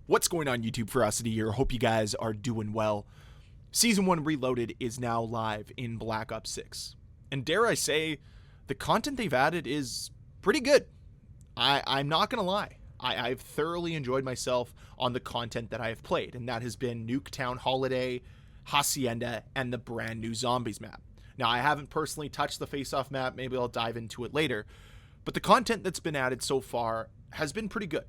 What's going on, YouTube? Ferocity here. Hope you guys are doing well. Season 1 Reloaded is now live in Black Ops 6. And dare I say, the content they've added is pretty good. I'm not going to lie. I've thoroughly enjoyed myself on the content that I have played, and that has been Nuketown Holiday, Hacienda, and the brand new Zombies map. Now, I haven't personally touched the Face-Off map. Maybe I'll dive into it later. But the content that's been added so far has been pretty good.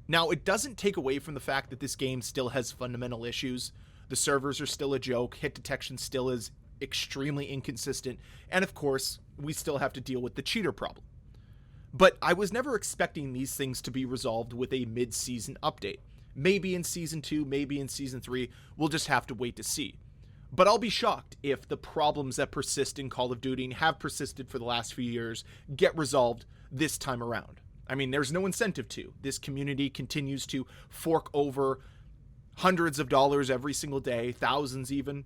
Now, it doesn't take away from the fact that this game still has fundamental issues. The servers are still a joke, hit detection still is extremely inconsistent, and of course, we still have to deal with the cheater problem. But I was never expecting these things to be resolved with a mid-season update. Maybe in Season 2, maybe in Season 3, we'll just have to wait to see. But I'll be shocked if the problems that persist in Call of Duty and have persisted for the last few years get resolved this time around. I mean, there's no incentive to. This community continues to fork over hundreds of dollars every single day, thousands even.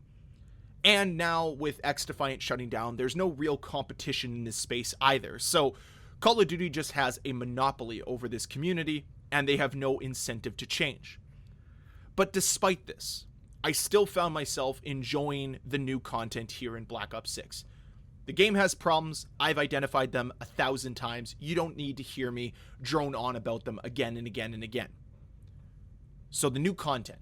And now with X-Defiant shutting down, there's no real competition in this space either. So Call of Duty just has a monopoly over this community, and they have no incentive to change. But despite this, I still found myself enjoying the new content here in Black Ops 6. The game has problems. I've identified them 1,000 times. You don't need to hear me drone on about them again and again and again. So the new content.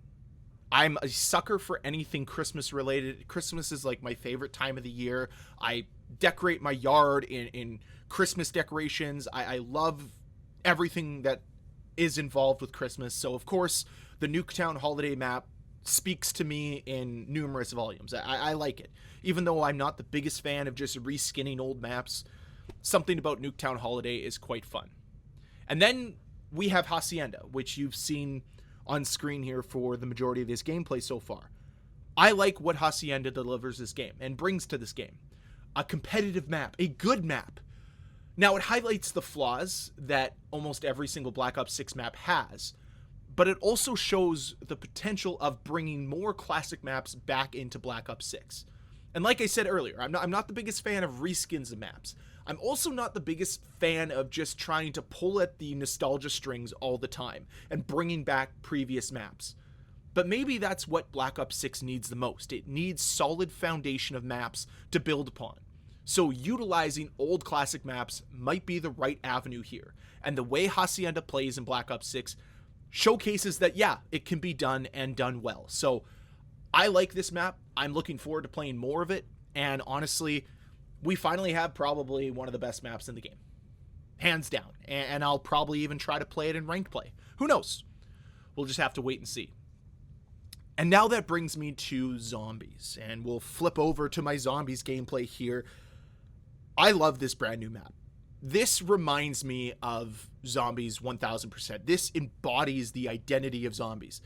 I'm a sucker for anything Christmas related. Christmas is like my favorite time of the year. I decorate my yard in Christmas decorations. I love everything that is involved with Christmas. So of course, the Nuketown Holiday map speaks to me in numerous volumes. I like it. Even though I'm not the biggest fan of just reskinning old maps, something about Nuketown Holiday is quite fun. And then we have Hacienda, which you've seen on screen here for the majority of this gameplay so far. I like what Hacienda delivers this game and brings to this game. A competitive map, a good map. Now, it highlights the flaws that almost every single Black Ops 6 map has, but it also shows the potential of bringing more classic maps back into Black Ops 6. And like I said earlier, I'm not the biggest fan of reskins of maps. I'm also not the biggest fan of just trying to pull at the nostalgia strings all the time and bringing back previous maps. But maybe that's what Black Ops 6 needs the most. It needs solid foundation of maps to build upon. So utilizing old classic maps might be the right avenue here. And the way Hacienda plays in Black Ops 6 showcases that, yeah, it can be done and done well. So I like this map. I'm looking forward to playing more of it. And honestly, we finally have probably one of the best maps in the game. Hands down. And I'll probably even try to play it in ranked play. Who knows? We'll just have to wait and see. And now that brings me to zombies. And we'll flip over to my zombies gameplay here. I love this brand new map. This reminds me of Zombies 1000%. This embodies the identity of Zombies.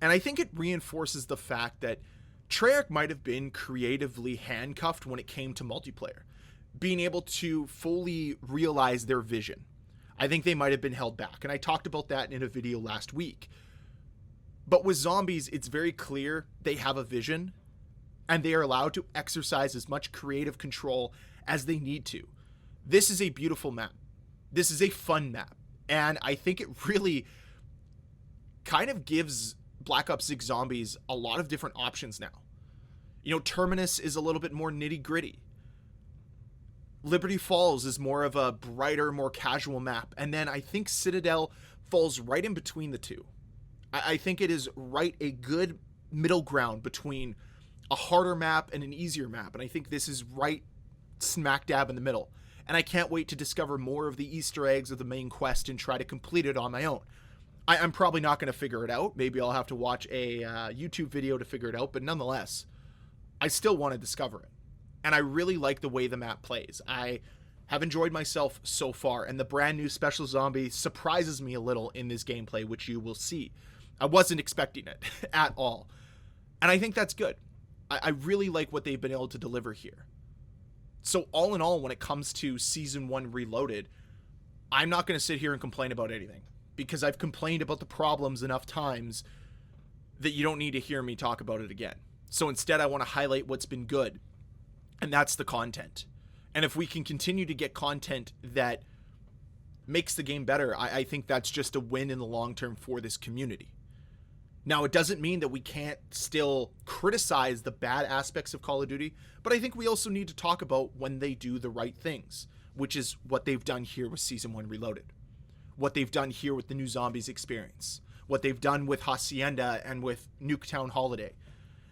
And I think it reinforces the fact that Treyarch might have been creatively handcuffed when it came to multiplayer, being able to fully realize their vision. I think they might have been held back, and I talked about that in a video last week. But with Zombies, it's very clear they have a vision, and they are allowed to exercise as much creative control as they need to. This is a beautiful map. This is a fun map. And I think it really kind of gives Black Ops 6 Zombies a lot of different options now. You know, Terminus is a little bit more nitty gritty. Liberty Falls is more of a brighter, more casual map. And then I think Citadel falls right in between the two. I think it is right a good middle ground between a harder map and an easier map. And I think this is right smack dab in the middle. And I can't wait to discover more of the Easter eggs of the main quest and try to complete it on my own. I'm probably not going to figure it out. Maybe I'll have to watch a YouTube video to figure it out. But nonetheless, I still want to discover it. And I really like the way the map plays. I have enjoyed myself so far. And the brand new Special Zombie surprises me a little in this gameplay, which you will see. I wasn't expecting it at all. And I think that's good. I really like what they've been able to deliver here. So all in all, when it comes to Season 1 Reloaded, I'm not going to sit here and complain about anything, because I've complained about the problems enough times that you don't need to hear me talk about it again. So instead, I want to highlight what's been good, and that's the content. And if we can continue to get content that makes the game better, I think that's just a win in the long term for this community. Now, it doesn't mean that we can't still criticize the bad aspects of Call of Duty, but I think we also need to talk about when they do the right things, which is what they've done here with Season 1 Reloaded, what they've done here with the new Zombies experience, what they've done with Hacienda and with Nuketown Holiday.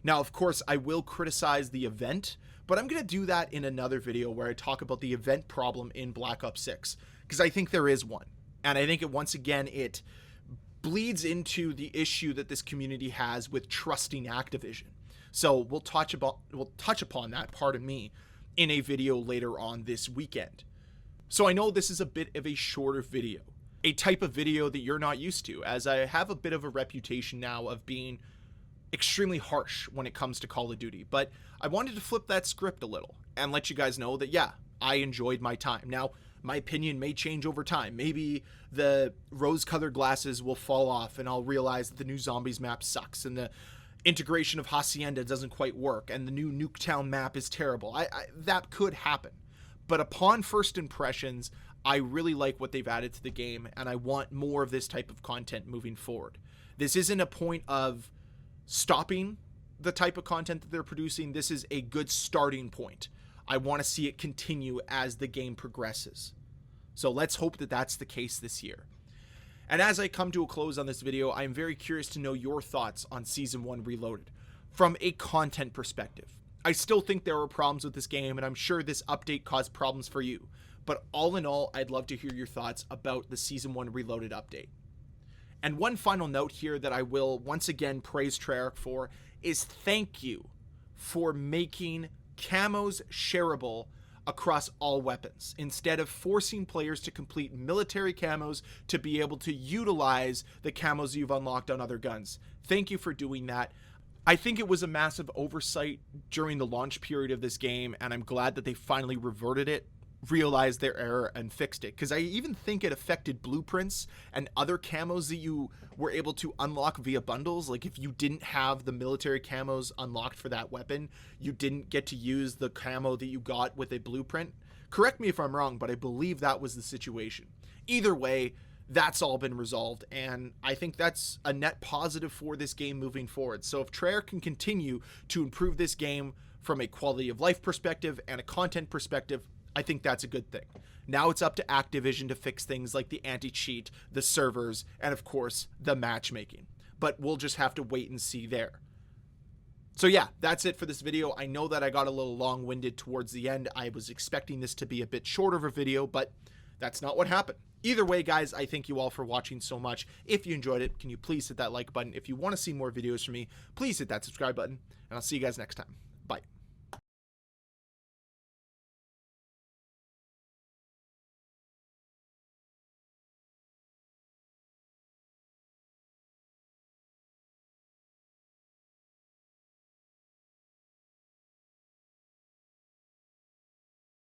Now, of course, I will criticize the event, but I'm going to do that in another video where I talk about the event problem in Black Ops 6, because I think there is one. And I think once again, it bleeds into the issue that this community has with trusting Activision. So we'll touch upon that, pardon me, in a video later on this weekend. So I know this is a bit of a shorter video, a type of video that you're not used to, as I have a bit of a reputation now of being extremely harsh when it comes to Call of Duty, but I wanted to flip that script a little and let you guys know that, yeah, I enjoyed my time. Now, my opinion may change over time. Maybe the rose-colored glasses will fall off and I'll realize that the new Zombies map sucks and the integration of Hacienda doesn't quite work and the new Nuketown map is terrible. That could happen. But upon first impressions, I really like what they've added to the game, and I want more of this type of content moving forward. This isn't a point of stopping the type of content that they're producing. This is a good starting point. I want to see it continue as the game progresses. So let's hope that that's the case this year. And as I come to a close on this video, I am very curious to know your thoughts on Season 1 Reloaded from a content perspective. I still think there are problems with this game, and I'm sure this update caused problems for you. But all in all, I'd love to hear your thoughts about the Season 1 Reloaded update. And one final note here that I will once again praise Treyarch for is thank you for making camos shareable across all weapons, instead of forcing players to complete military camos to be able to utilize the camos you've unlocked on other guns. Thank you for doing that. I think it was a massive oversight during the launch period of this game, and I'm glad that they finally reverted it, realized their error, and fixed it, because I even think it affected blueprints and other camos that you were able to unlock via bundles. Like if you didn't have the military camos unlocked for that weapon, you didn't get to use the camo that you got with a blueprint. Correct me if I'm wrong, but I believe that was the situation. Either way, that's all been resolved, and I think that's a net positive for this game moving forward. So if Treyarch can continue to improve this game from a quality of life perspective and a content perspective, I think that's a good thing. Now it's up to Activision to fix things like the anti-cheat, the servers, and of course, the matchmaking. But we'll just have to wait and see there. So yeah, that's it for this video. I know that I got a little long-winded towards the end. I was expecting this to be a bit shorter of a video, but that's not what happened. Either way, guys, I thank you all for watching so much. If you enjoyed it, can you please hit that like button? If you want to see more videos from me, please hit that subscribe button, and I'll see you guys next time. Bye.